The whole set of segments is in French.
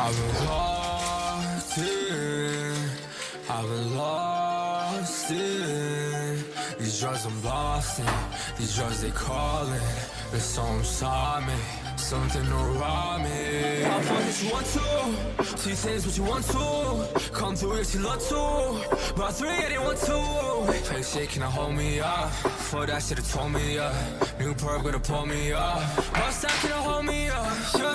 I've been lost in, I've been lost in these drugs I'm lost in, these drugs they calling. There's something inside me, something around me. I find that you want to, see things what you want to. Come through if you love to, but three I didn't want to. Fake shit, can I hold me up? For that shit, it told me up. New perp gonna pull me up. Bust down, can I hold me up? Sure.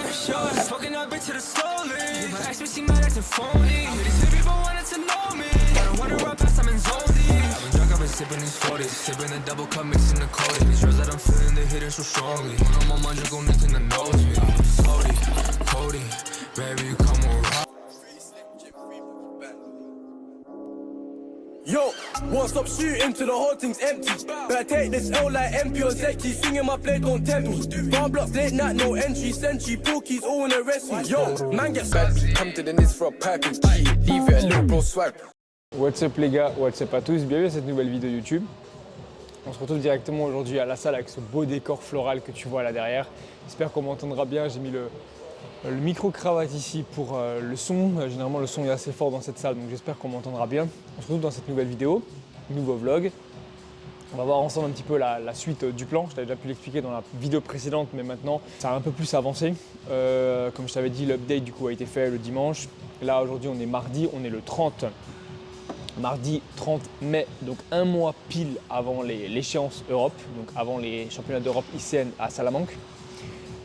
Fucking that bitch to the slowly. My ex bitch, she mad acting phony. These people wanted to know me. I don't wanna run past, I'm in zone deep. I've been drunk, I've been sipping these 40s. Sipping the double cup, mixing the codeine. These drugs that I'm feeling, they hitting so strongly. When I'm on my drink, go nothing that knows me. Cody, Cody, baby, you come around. Yo, won't stop shooting till the whole thing's empty. Better take this L like MP or Zeki. Swinging my blade, don't tempt me. Bar blocks, late night, no entry. Sentry, Pookies, all in the rest me. Yo, man gets bad. Come to the Niz for a package. Leave it a little bro swag. What's up les gars, what's up à tous, bienvenue à cette nouvelle vidéo YouTube. On se retrouve directement aujourd'hui à la salle avec ce beau décor floral que tu vois là derrière. J'espère qu'on m'entendra bien, j'ai mis le micro-cravate ici pour le son. Généralement le son est assez fort dans cette salle, donc j'espère qu'on m'entendra bien. On se retrouve dans cette nouvelle vidéo, nouveau vlog. On va voir ensemble un petit peu la suite du plan. Je t'avais déjà pu l'expliquer dans la vidéo précédente, mais maintenant ça a un peu plus avancé. Comme je t'avais dit, l'update du coup a été fait le dimanche. Là aujourd'hui on est mardi, on est le 30. Mardi 30 mai, donc un mois pile avant l'échéance Europe, donc avant les championnats d'Europe ICN à Salamanque.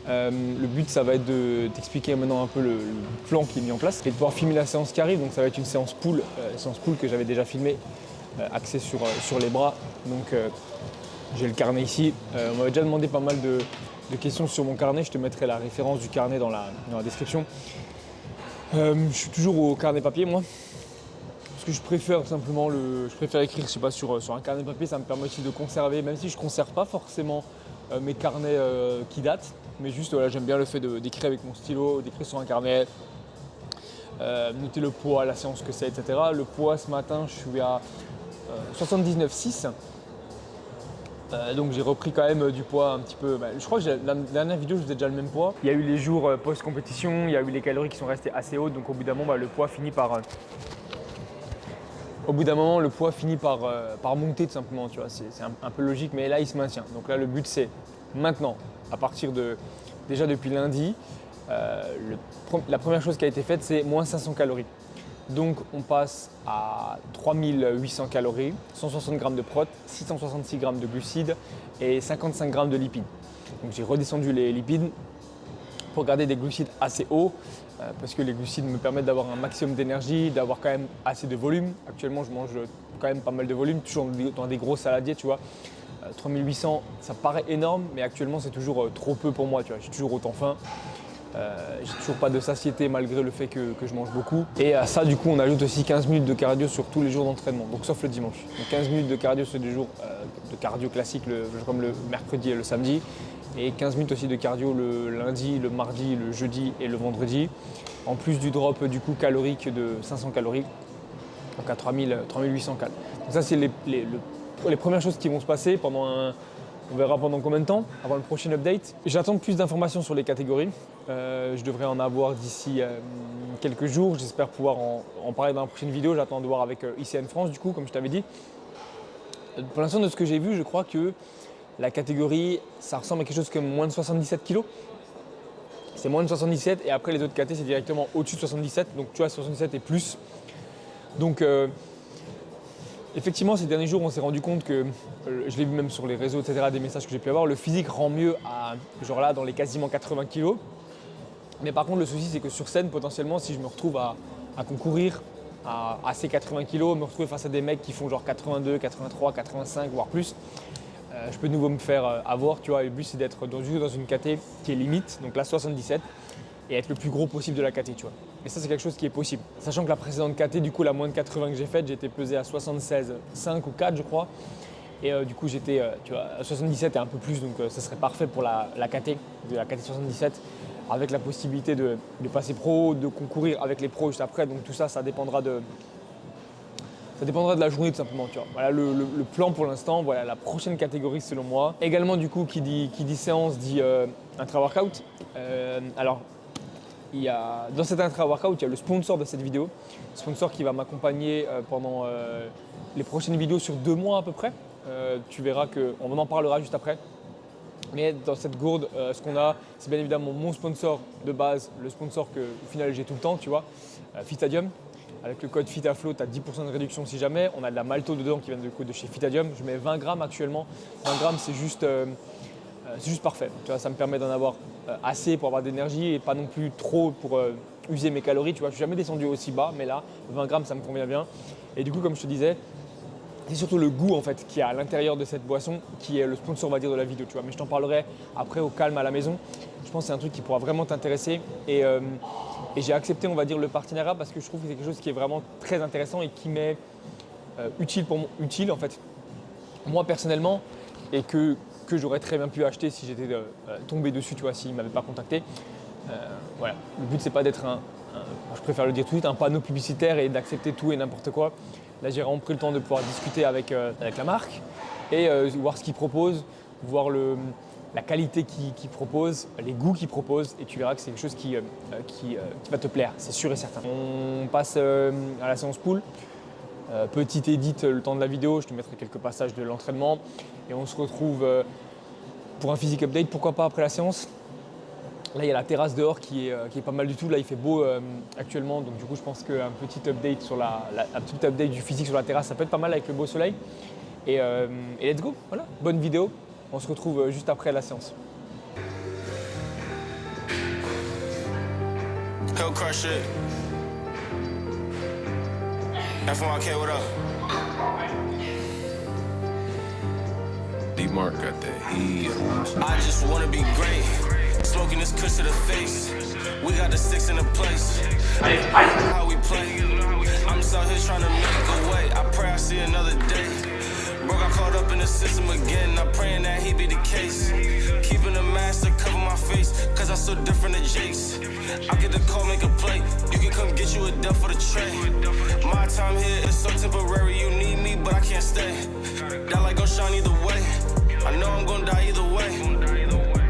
Le but, ça va être de t'expliquer maintenant un peu le plan qui est mis en place et de pouvoir filmer la séance qui arrive. Donc ça va être une séance pool que j'avais déjà filmée, axée sur les bras. Donc j'ai le carnet ici. On m'avait déjà demandé pas mal de questions sur mon carnet. Je te mettrai la référence du carnet dans la description. Je suis toujours au carnet papier moi. Parce que je préfère tout simplement écrire, je sais pas, sur un carnet de papier, ça me permet aussi de conserver, même si je ne conserve pas forcément mes carnets qui datent, mais juste voilà, j'aime bien le fait d'écrire avec mon stylo, d'écrire sur un carnet, noter le poids, la séance que c'est, etc. Le poids ce matin, je suis à 79,6. Donc j'ai repris quand même du poids un petit peu, je crois que la dernière vidéo je faisais déjà le même poids. Il y a eu les jours post-compétition, il y a eu les calories qui sont restées assez hautes, donc au bout d'un moment le poids finit par... Au bout d'un moment, le poids finit par monter tout simplement, tu vois, c'est un peu logique, mais là, il se maintient. Donc là, le but, c'est maintenant, à partir déjà depuis lundi, la première chose qui a été faite, c'est moins 500 calories. Donc, on passe à 3800 calories, 160 g de prot, 666 g de glucides et 55 g de lipides. Donc, j'ai redescendu les lipides pour garder des glucides assez hauts. Parce que les glucides me permettent d'avoir un maximum d'énergie, d'avoir quand même assez de volume. Actuellement, je mange quand même pas mal de volume, toujours dans des gros saladiers, tu vois. 3800, ça paraît énorme, mais actuellement, c'est toujours trop peu pour moi, tu vois. J'ai toujours autant faim. J'ai toujours pas de satiété malgré le fait que je mange beaucoup. Et à ça, du coup, on ajoute aussi 15 minutes de cardio sur tous les jours d'entraînement, donc sauf le dimanche. Donc 15 minutes de cardio sur des jours de cardio classique, comme le mercredi et le samedi. Et 15 minutes aussi de cardio le lundi, le mardi, le jeudi et le vendredi. En plus du drop du coup calorique de 500 calories, donc à 3800 calories. Donc ça c'est les premières choses qui vont se passer on verra pendant combien de temps, avant le prochain update. J'attends plus d'informations sur les catégories. Je devrais en avoir d'ici quelques jours. J'espère pouvoir en parler dans la prochaine vidéo. J'attends de voir avec ICN France du coup, comme je t'avais dit. Pour l'instant de ce que j'ai vu, je crois que la catégorie, ça ressemble à quelque chose comme moins de 77 kg. C'est moins de 77 et après les autres KT, c'est directement au-dessus de 77. Donc tu vois, 77 et plus. Donc effectivement, ces derniers jours, on s'est rendu compte que, je l'ai vu même sur les réseaux, etc., des messages que j'ai pu avoir, le physique rend mieux à, genre là, dans les quasiment 80 kg. Mais par contre, le souci, c'est que sur scène, potentiellement, si je me retrouve à concourir à ces 80 kg, me retrouver face à des mecs qui font genre 82, 83, 85, voire plus, je peux de nouveau me faire avoir, tu vois. Le but c'est d'être juste dans une KT qui est limite, donc la 77, et être le plus gros possible de la KT, tu vois. Et ça c'est quelque chose qui est possible. Sachant que la précédente KT, du coup la moins de 80 que j'ai faite, j'étais pesé à 76,5 ou 4 je crois. Et du coup j'étais tu vois, à 77 et un peu plus, donc ça serait parfait pour la KT, de la KT 77, avec la possibilité de passer pro, de concourir avec les pros juste après. Donc tout ça, ça dépendra de la journée tout simplement, tu vois. Voilà le plan pour l'instant, voilà la prochaine catégorie selon moi. Également du coup qui dit séance dit intra-workout. Alors il y a, dans cet intra-workout, il y a le sponsor de cette vidéo, sponsor qui va m'accompagner pendant les prochaines vidéos sur 2 mois à peu près. Tu verras qu'on en parlera juste après. Mais dans cette gourde, ce qu'on a, c'est bien évidemment mon sponsor de base, le sponsor que au final j'ai tout le temps, tu vois, Fitadium. Avec le code FITAFLOW, tu as 10% de réduction si jamais. On a de la malto dedans qui vient de chez Fitadium. Je mets 20 grammes actuellement. 20 grammes, c'est juste parfait. Tu vois, ça me permet d'en avoir assez pour avoir d'énergie et pas non plus trop pour user mes calories. Tu vois, je suis jamais descendu aussi bas, mais là, 20 grammes, ça me convient bien. Et du coup, comme je te disais, c'est surtout le goût en fait qui est à l'intérieur de cette boisson qui est le sponsor, on va dire, de la vidéo. Tu vois. Mais je t'en parlerai après au calme à la maison. Je pense que c'est un truc qui pourra vraiment t'intéresser. Et j'ai accepté, on va dire, le partenariat parce que je trouve que c'est quelque chose qui est vraiment très intéressant et qui m'est utile en fait, moi personnellement, et que j'aurais très bien pu acheter si j'étais tombé dessus, tu vois, s'il ne m'avait pas contacté. Voilà. Le but, c'est pas d'être je préfère le dire tout de suite, un panneau publicitaire et d'accepter tout et n'importe quoi. Là, j'ai vraiment pris le temps de pouvoir discuter avec la marque et voir ce qu'ils proposent, voir la qualité qu'ils proposent, les goûts qu'ils proposent, et tu verras que c'est quelque chose qui va te plaire, c'est sûr et certain. On passe à la séance pool. Petit edit le temps de la vidéo, je te mettrai quelques passages de l'entraînement et on se retrouve pour un physique update, pourquoi pas après la séance. Là, il y a la terrasse dehors qui est pas mal du tout. Là, il fait beau actuellement, donc du coup, je pense qu'un petit update un petit update du physique sur la terrasse, ça peut être pas mal avec le beau soleil. Et let's go, voilà, bonne vidéo. On se retrouve juste après la séance. Hell crush it. F1K, what up? D-Mark got that heat. I just wanna be great. Smoking this kush to the face. We got the 6 in the place. How we play. I'm just out here trying to make a way. I pray I see another day. Bro got caught up in the system again. I'm praying that he be the case. Keeping a mask to cover my face, cause I'm so different than Jace. I get the call, make a play. You can come get you a duff for the tray. My time here is so temporary. You need me, but I can't stay. That light gon' shine either way. I know I'm gon' die either way.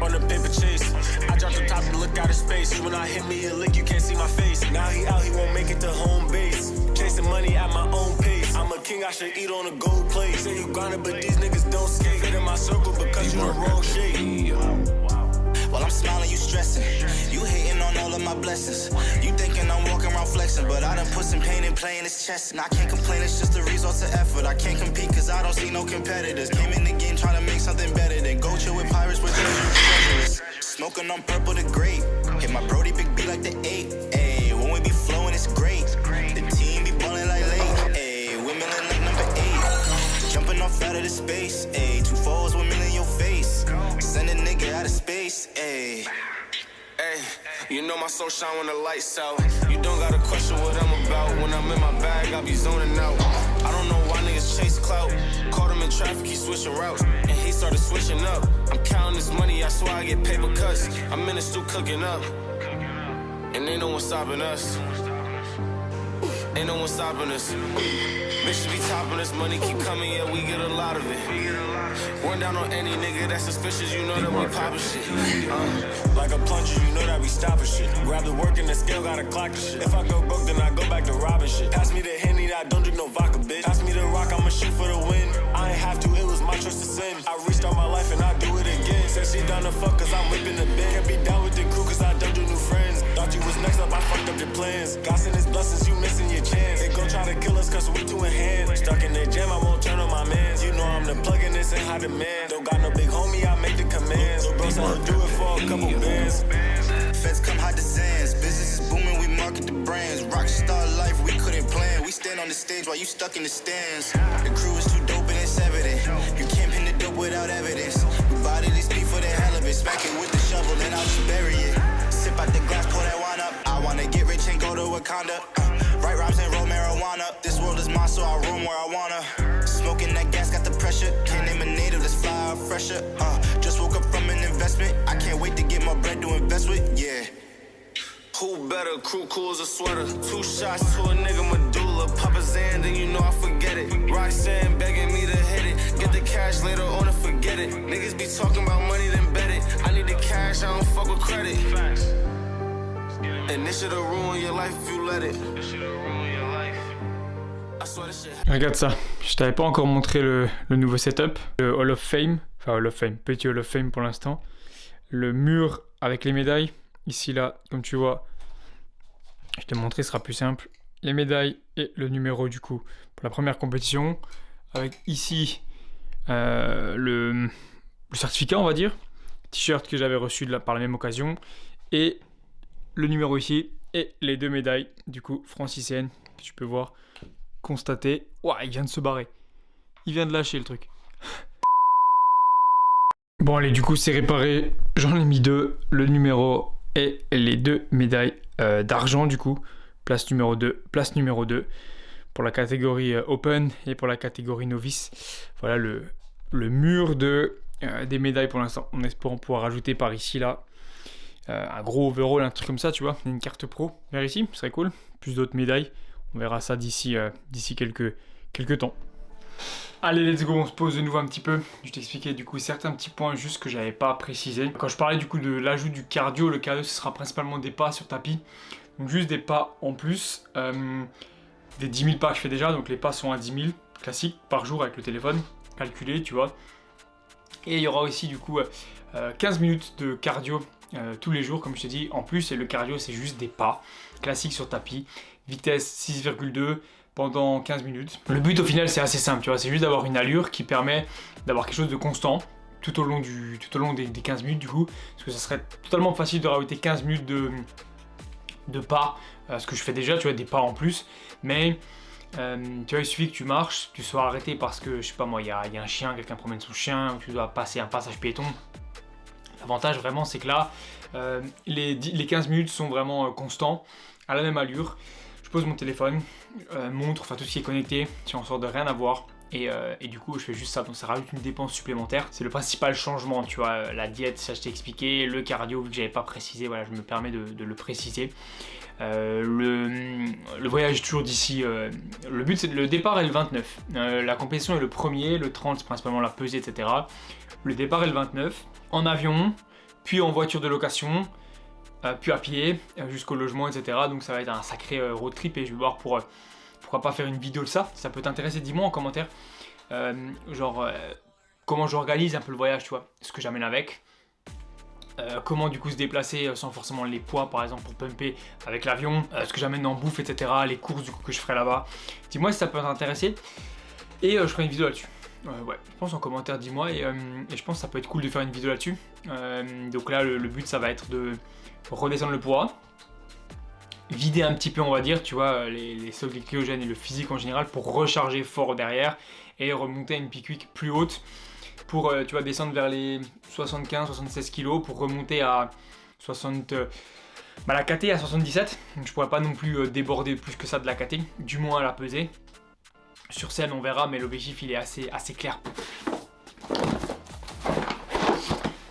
On the paper chase, I dropped the top to look out of space. When I hit me a lick, you can't see my face. Now he out, he won't make it to home base. Chasing money at my own pace. I'm a king, I should eat on a gold plate. Say you grinding, but these niggas don't skate. Fit in my circle because you the wrong shape. While I'm smiling, you stressing. You hating on all of my blessings. You thinking I'm walking around flexing, but I done put some pain in playing this chess. And I can't complain, it's just the results of effort. I can't compete cause I don't see no competitors. Came in the game trying to make something better than go chill with pirates with treasures. Smoking on purple the grape. Hit my Brody big B like the 8. Ayy, when we be flowing, it's great. The team be ballin' like late. Ayy, women like number 8. Jumping off out of the space. Ayy, 2 fours, women in your face. Send a nigga out of space. Ayy. Ay, you know my soul shine when the lights out. You don't gotta question what I'm about. When I'm in my bag, I be zoning out. I don't know why niggas chase clout. Caught him in traffic, he switching routes. And he started switching up. I'm counting this money, I swear I get paper cuts. I'm in the stew cooking up. And ain't no one stopping us. Ain't no one stopping us. Bitches be topping us, money keep coming, yeah, we get a lot of it. Run down on any nigga that's suspicious, you know that we poppin' shit. Like a plunger, you know that we stoppin' shit. Grab the work and the scale, gotta clock the shit. If I go broke, then I go back to robbing shit. Pass me the Henny, I don't drink no vodka, bitch. Pass me the rock, I'ma shoot for the win. I ain't have to, it was my choice to sin. I restart my life and I do it again. Said she down to fuck cause I'm whipping the bin. Can't be down with the crew cause I don't do new friends. Thought you was next up, I fucked up your plans. God send his blessings, you missing your chance. They gon' try to kill us cause we two in hand. Stuck in the jam, I won't turn on my mans. You know I'm the plug in this ain't high demand. Don't got no big homie, I make the commands. So bros, I'll do it for a couple bands. Feds come hide the sands. Business is booming, we market the brands. Rockstar life, we couldn't plan. We stand on the stage while you stuck in the stands. The crew is too dope and it's evident. You can't pin the dope without evidence. We body this beef for the hell of it. Smack it with the shovel, then I'll just bury it. Sip out the glass, pour that wine up. I wanna get rich and go to Wakanda. Write rhymes and roll marijuana. This world is mine, so I roam where I wanna. Smoking that gas, got the pressure. Can't name a native that's fly out fresher. Just woke up from an investment. I can't wait to get my bread to invest with, yeah. Who better? Crew cool as a sweater. 2 shots to a nigga medulla. Papa Zan, then you know I forget it. Roxanne begging me to hit it. Get the cash later on and forget it. Niggas be talking about money, then bet it. I need the cash, I don't fuck with credit. And this shit'll ruin your life if you let it. I swear this shit. Regarde ça, je t'avais pas encore montré le nouveau setup, le Hall of Fame, enfin Hall of Fame, petit Hall of Fame pour l'instant. Le mur avec les médailles, ici là, comme tu vois, je te montrer, ce sera plus simple. Les médailles et le numéro du coup pour la première compétition, avec ici le certificat on va dire, t-shirt que j'avais reçu par la même occasion, et le numéro ici, et les 2 médailles du coup francisiennes que tu peux voir, constater. Ouah, il vient de se barrer, il vient de lâcher le truc. Bon allez, du coup c'est réparé, j'en ai mis 2, le numéro et les 2 médailles d'argent du coup, place numéro 2 pour la catégorie Open et pour la catégorie Novice. Voilà le mur des médailles pour l'instant, en espérant pouvoir rajouter par ici là un gros overall, un truc comme ça, tu vois, une carte pro vers ici, ce serait cool, plus d'autres médailles, on verra ça d'ici quelques temps. Allez, let's go, on se pose de nouveau un petit peu. Je t'expliquais du coup certains petits points juste que j'avais pas précisé. Quand je parlais du coup de l'ajout du cardio, le cardio ce sera principalement des pas sur tapis. Donc juste des pas en plus, des 10 000 pas que je fais déjà, donc les pas sont à 10 000 classiques par jour avec le téléphone, calculé tu vois. Et il y aura aussi du coup 15 minutes de cardio tous les jours comme je t'ai dit en plus, et le cardio c'est juste des pas classiques sur tapis, vitesse 6,2 pendant 15 minutes. Le but au final c'est assez simple, tu vois, c'est juste d'avoir une allure qui permet d'avoir quelque chose de constant tout au long des 15 minutes du coup, parce que ça serait totalement facile de rajouter 15 minutes de pas, ce que je fais déjà, tu vois, des pas en plus, mais tu vois, il suffit que tu marches, tu sois arrêté parce que, je sais pas moi, il y a un chien, quelqu'un promène son chien, ou tu dois passer un passage piéton. L'avantage vraiment c'est que là, les 15 minutes sont vraiment constants, à la même allure. Je pose mon téléphone, montre, enfin tout ce qui est connecté, si on sort de rien à voir. Et du coup je fais juste ça, donc ça rajoute une dépense supplémentaire. C'est le principal changement, tu vois, la diète, ça je t'ai expliqué, le cardio vu que j'avais pas précisé, voilà, je me permets de le préciser. Le voyage toujours d'ici, le but c'est le départ est le 29, la compétition est le 1er, le 30 c'est principalement la pesée etc. Le départ est le 29, en avion, puis en voiture de location, puis à pied jusqu'au logement etc. Donc ça va être un sacré road trip, et je vais voir pourquoi pas faire une vidéo de ça. Si ça peut t'intéresser, dis-moi en commentaire comment j'organise un peu le voyage, tu vois, ce que j'amène avec. Comment du coup se déplacer sans forcément les poids par exemple pour pumper avec l'avion, ce que j'amène en bouffe etc, les courses du coup que je ferai là-bas. Dis-moi si ça peut t'intéresser et je ferai une vidéo là-dessus. Ouais, je pense en commentaire dis-moi, et je pense que ça peut être cool de faire une vidéo là-dessus. Donc là le but ça va être de redescendre le poids, vider un petit peu on va dire, tu vois, les stocks glycogène et le physique en général pour recharger fort derrière et remonter à une peak week plus haute pour tu vois, descendre vers les 75-76 kg pour remonter à 60, la KT à 77, donc je pourrais pas non plus déborder plus que ça de la KT, du moins à la pesée. Sur scène on verra, mais l'objectif il est assez clair.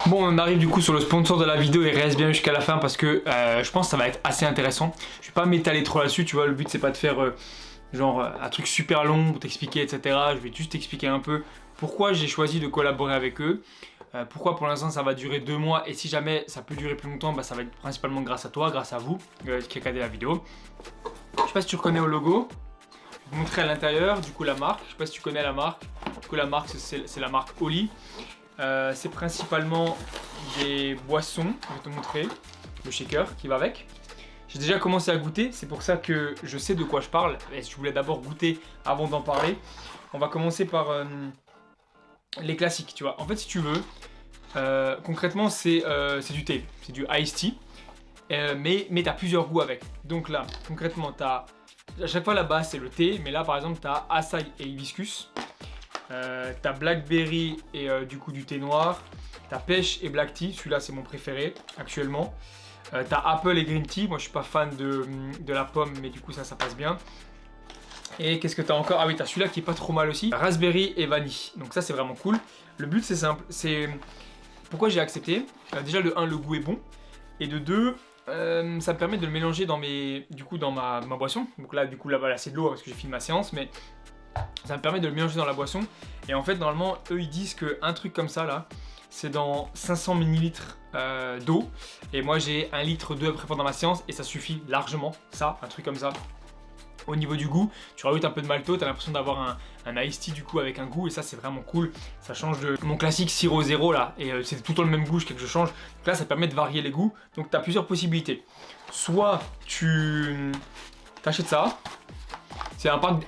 Bon, on arrive du coup sur le sponsor de la vidéo, et reste bien jusqu'à la fin parce que je pense que ça va être assez intéressant. Je vais pas m'étaler trop là-dessus, tu vois, le but c'est pas de faire un truc super long pour t'expliquer etc. Je vais juste t'expliquer un peu pourquoi j'ai choisi de collaborer avec eux, pourquoi pour l'instant ça va durer 2 mois, et si jamais ça peut durer plus longtemps, bah, ça va être principalement grâce à toi, grâce à vous qui regardez la vidéo. Je sais pas si tu reconnais au logo, je vais te montrer à l'intérieur du coup la marque, je sais pas si tu connais la marque, du coup la marque c'est la marque Oli. C'est principalement des boissons, je vais te montrer, le shaker qui va avec. J'ai déjà commencé à goûter, c'est pour ça que je sais de quoi je parle, et je voulais d'abord goûter avant d'en parler. On va commencer par les classiques, tu vois. En fait si tu veux, concrètement c'est du thé, c'est du iced tea, mais tu as plusieurs goûts avec. Donc là, concrètement, à chaque fois la base c'est le thé, mais là par exemple tu as açaï et hibiscus. T'as blackberry et du coup du thé noir, t'as pêche et black tea, celui-là c'est mon préféré actuellement. T'as apple et green tea, moi je suis pas fan de la pomme, mais du coup ça passe bien. Et qu'est-ce que t'as encore? Ah oui, t'as celui-là qui est pas trop mal aussi, raspberry et vanille, donc ça c'est vraiment cool. Le but c'est simple, c'est pourquoi j'ai accepté. Déjà de 1 le goût est bon, et de 2 ça me permet de le mélanger dans ma boisson. Donc là du coup là c'est de l'eau parce que j'ai fini ma séance, mais ça me permet de le mélanger dans la boisson. Et en fait normalement eux ils disent qu'un truc comme ça là, c'est dans 500 ml d'eau. Et moi j'ai 1,2 litre après pendant ma séance et ça suffit largement, ça, un truc comme ça. Au niveau du goût, tu rajoutes un peu de malto, tu as l'impression d'avoir un iced tea du coup avec un goût et ça c'est vraiment cool. Ça change de mon classique sirop zéro là et c'est tout le temps le même goût jusqu'à que je change. Donc là ça permet de varier les goûts. Donc tu as plusieurs possibilités. Soit tu achètes ça,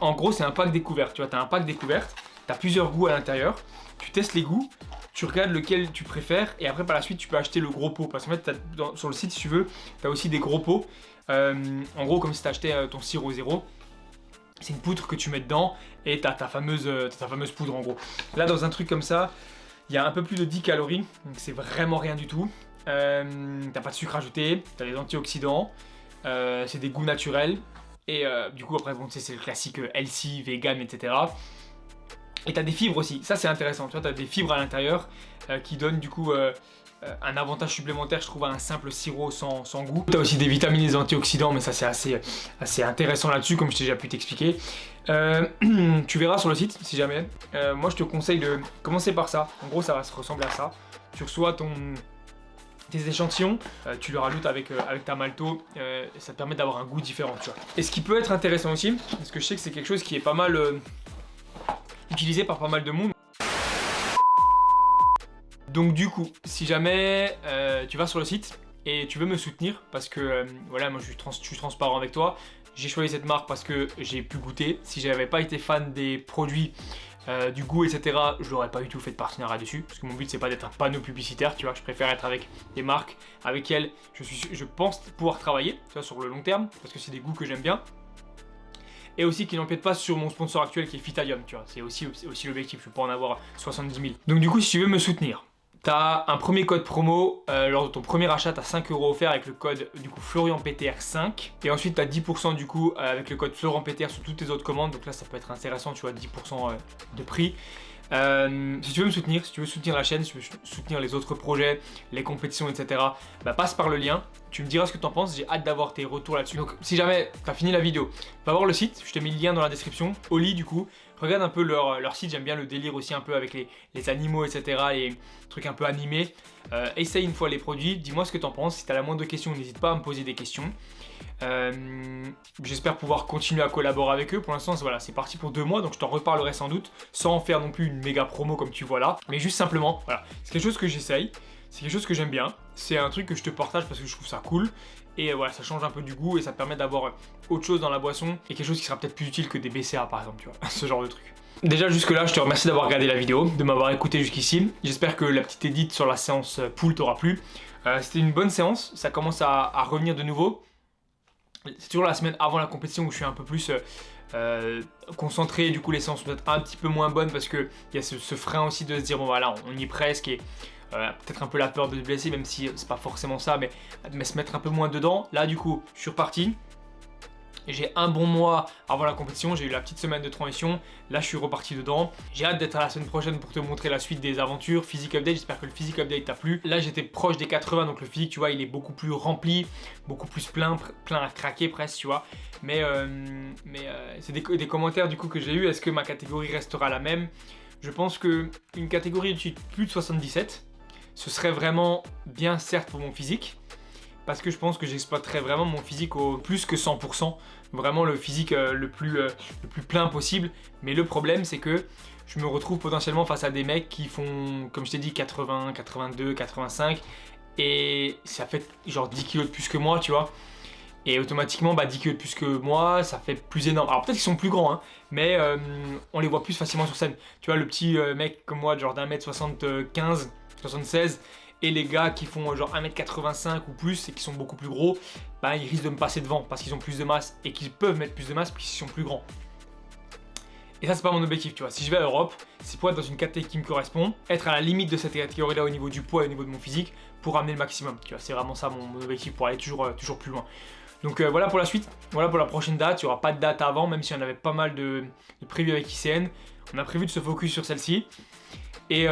en gros c'est un pack découverte. Tu vois, tu as un pack découverte, tu as plusieurs goûts à l'intérieur, tu testes les goûts, tu regardes lequel tu préfères et après par la suite tu peux acheter le gros pot. Parce qu'en fait sur le site si tu veux, tu as aussi des gros pots. En gros, comme si tu achetais ton sirop zéro, c'est une poudre que tu mets dedans et tu as ta fameuse poudre en gros. Là, dans un truc comme ça, il y a un peu plus de 10 calories, donc c'est vraiment rien du tout. T'as pas de sucre ajouté, tu as des antioxydants, c'est des goûts naturels et du coup, après, bon, c'est le classique healthy, vegan, etc. Et tu as des fibres aussi, ça c'est intéressant, tu vois, tu as des fibres à l'intérieur qui donnent du coup. Un avantage supplémentaire, je trouve, à un simple sirop sans goût. Tu as aussi des vitamines et des antioxydants, mais ça c'est assez intéressant là-dessus, comme je t'ai déjà pu t'expliquer. Tu verras sur le site, si jamais. Moi, je te conseille de commencer par ça. En gros, ça va se ressembler à ça. Tu reçois tes échantillons, tu le rajoutes avec ta malto, ça te permet d'avoir un goût différent, tu vois. Et ce qui peut être intéressant aussi, parce que je sais que c'est quelque chose qui est pas mal utilisé par pas mal de monde. Donc du coup, si jamais tu vas sur le site et tu veux me soutenir, parce que voilà, moi je suis transparent avec toi, j'ai choisi cette marque parce que j'ai pu goûter. Si j'avais pas été fan des produits, du goût, etc., je l'aurais pas du tout fait de partenariat dessus, parce que mon but c'est pas d'être un panneau publicitaire, tu vois, je préfère être avec des marques avec lesquelles je pense pouvoir travailler, tu vois, sur le long terme, parce que c'est des goûts que j'aime bien. Et aussi qui n'empiète pas sur mon sponsor actuel qui est Fitalium, tu vois, c'est aussi l'objectif, je peux pas en avoir 70 000. Donc du coup, si tu veux me soutenir, t'as un premier code promo lors de ton premier achat, t'as 5 € offerts avec le code du coup FlorianPTR5 et ensuite t'as 10% du coup avec le code FlorianPTR sur toutes tes autres commandes, donc là ça peut être intéressant, tu vois, 10% de prix. Si tu veux me soutenir, si tu veux soutenir la chaîne, si tu veux soutenir les autres projets, les compétitions, etc., bah passe par le lien. Tu me diras ce que tu en penses, j'ai hâte d'avoir tes retours là-dessus. Donc si jamais tu as fini la vidéo, va voir le site, je te mets le lien dans la description. Oli du coup, regarde un peu leur site, j'aime bien le délire aussi un peu avec les animaux, etc., les trucs un peu animés. Essaye une fois les produits, dis-moi ce que tu en penses. Si tu as la moindre question, n'hésite pas à me poser des questions. J'espère pouvoir continuer à collaborer avec eux. Pour l'instant, voilà, c'est parti pour 2 mois, donc je t'en reparlerai sans doute, sans en faire non plus une méga promo comme tu vois là, mais juste simplement, voilà, c'est quelque chose que j'essaye, c'est quelque chose que j'aime bien, c'est un truc que je te partage parce que je trouve ça cool, et voilà, ça change un peu du goût et ça te permet d'avoir autre chose dans la boisson, et quelque chose qui sera peut-être plus utile que des BCA par exemple, tu vois, ce genre de truc. Déjà jusque là, je te remercie d'avoir regardé la vidéo, de m'avoir écouté jusqu'ici, j'espère que la petite édite sur la séance pool t'aura plu. C'était une bonne séance, ça commence à revenir de nouveau. C'est toujours la semaine avant la compétition où je suis un peu plus concentré, du coup les séances sont peut-être un petit peu moins bonnes parce qu'il y a ce frein aussi de se dire bon voilà, on y est presque et peut-être un peu la peur de se blesser, même si c'est pas forcément ça, mais se mettre un peu moins dedans. Là du coup je suis reparti. J'ai un bon mois avant la compétition, j'ai eu la petite semaine de transition, là je suis reparti dedans. J'ai hâte d'être à la semaine prochaine pour te montrer la suite des aventures, physique update, j'espère que le physique update t'a plu. Là j'étais proche des 80, donc le physique tu vois il est beaucoup plus rempli, beaucoup plus plein à craquer presque tu vois. Mais c'est des commentaires du coup que j'ai eu, est-ce que ma catégorie restera la même? Je pense que une catégorie de plus de 77, ce serait vraiment bien certes pour mon physique. Parce que je pense que j'exploiterais vraiment mon physique au plus que 100%, vraiment le physique le plus plein possible. Mais le problème c'est que je me retrouve potentiellement face à des mecs qui font, comme je t'ai dit, 80, 82, 85 et ça fait genre 10 kg de plus que moi, tu vois. Et automatiquement, 10 kg de plus que moi, ça fait plus énorme. Alors peut-être qu'ils sont plus grands, hein, mais on les voit plus facilement sur scène. Tu vois, le petit mec comme moi, genre d'1m75, 76, et les gars qui font genre 1m85 ou plus et qui sont beaucoup plus gros, ils risquent de me passer devant parce qu'ils ont plus de masse et qu'ils peuvent mettre plus de masse parce qu'ils sont plus grands. Et ça c'est pas mon objectif, tu vois. Si je vais à Europe, c'est pour être dans une catégorie qui me correspond, être à la limite de cette catégorie là au niveau du poids et au niveau de mon physique pour amener le maximum, tu vois. C'est vraiment ça mon objectif pour aller toujours plus loin. Donc voilà pour la suite, voilà pour la prochaine date. Il n'y aura pas de date avant, même si on avait pas mal de prévus avec ICN. On a prévu de se focus sur celle-ci. Et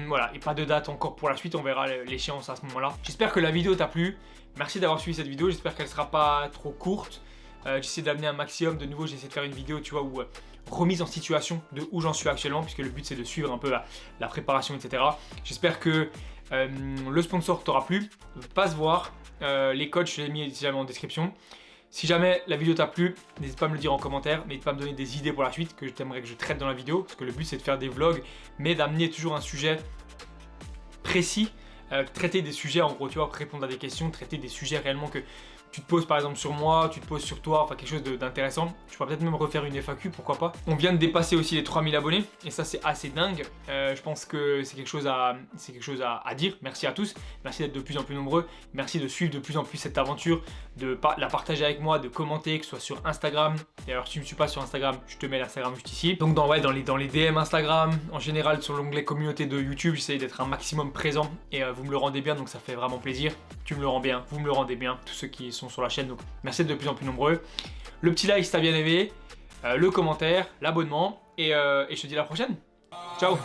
voilà, et pas de date encore pour la suite, on verra l'échéance à ce moment-là. J'espère que la vidéo t'a plu, merci d'avoir suivi cette vidéo, j'espère qu'elle sera pas trop courte. J'essaie d'amener un maximum. De nouveau, j'essaie de faire une vidéo, tu vois, où remise en situation de où j'en suis actuellement, puisque le but c'est de suivre un peu la préparation, etc. J'espère que le sponsor t'aura plu. Passe voir. Les codes, je les ai mis jamais en description. Si jamais la vidéo t'a plu, n'hésite pas à me le dire en commentaire, n'hésite pas à me donner des idées pour la suite que t'aimerais que je traite dans la vidéo, parce que le but c'est de faire des vlogs, mais d'amener toujours un sujet précis, traiter des sujets en gros, tu vois, répondre à des questions, traiter des sujets réellement que tu te poses par exemple sur moi, tu te poses sur toi, enfin quelque chose d'intéressant. Je pourrais peut-être même refaire une FAQ, pourquoi pas. On vient de dépasser aussi les 3000 abonnés et ça c'est assez dingue. Je pense que c'est quelque chose à dire. Merci à tous, merci d'être de plus en plus nombreux, merci de suivre de plus en plus cette aventure, de la partager avec moi, de commenter, que ce soit sur Instagram. Et alors si tu ne me suis pas sur Instagram, je te mets l'Instagram juste ici. Donc dans les DM Instagram, en général sur l'onglet communauté de YouTube, j'essaie d'être un maximum présent et vous me le rendez bien, donc ça fait vraiment plaisir. Tu me le rends bien, vous me le rendez bien, tous ceux qui sont sur la chaîne, donc merci d'être de plus en plus nombreux. Le petit like si t'as bien aimé, le commentaire, l'abonnement et je te dis à la prochaine. Ciao.